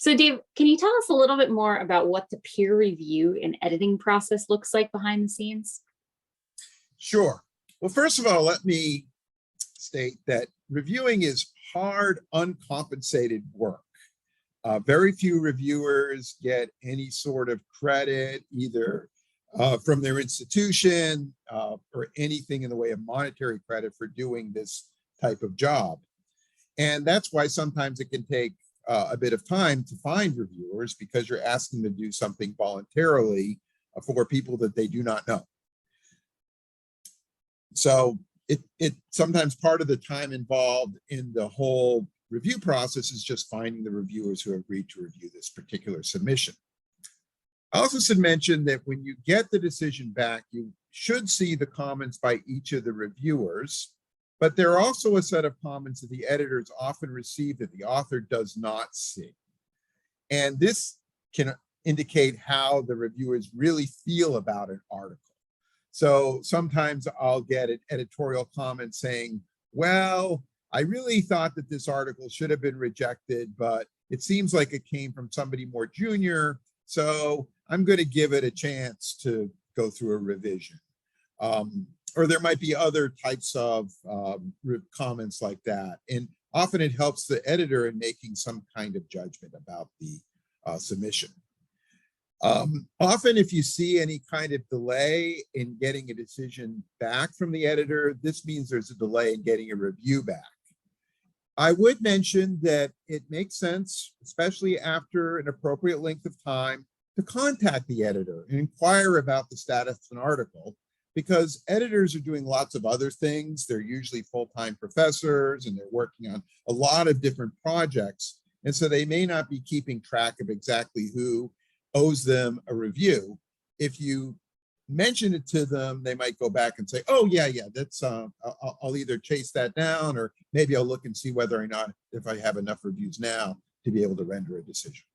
So Dave, can you tell us a little bit more about what the peer review and editing process looks like behind the scenes? Sure. Well, first of all, let me state that reviewing is hard, uncompensated work. Very few reviewers get any sort of credit, either from their institution or anything in the way of monetary credit for doing this type of job. And that's why sometimes it can take a bit of time to find reviewers, because you're asking them to do something voluntarily for people that they do not know. So it sometimes part of the time involved in the whole review process is just finding the reviewers who agreed to review this particular submission. I also should mention that when you get the decision back, you should see the comments by each of the reviewers, but there are also a set of comments that the editors often receive that the author does not see. And this can indicate how the reviewers really feel about an article. So sometimes I'll get an editorial comment saying, well, I really thought that this article should have been rejected, but it seems like it came from somebody more junior, so I'm going to give it a chance to go through a revision. Or there might be other types of comments like that. And often it helps the editor in making some kind of judgment about the submission. Often if you see any kind of delay in getting a decision back from the editor, this means there's a delay in getting a review back. I would mention that it makes sense, especially after an appropriate length of time, to contact the editor and inquire about the status of an article, because editors are doing lots of other things. They're usually full-time professors and they're working on a lot of different projects. And so they may not be keeping track of exactly who owes them a review. If you mention it to them, they might go back and say, oh yeah, that's I'll either chase that down, or maybe I'll look and see whether or not if I have enough reviews now to be able to render a decision.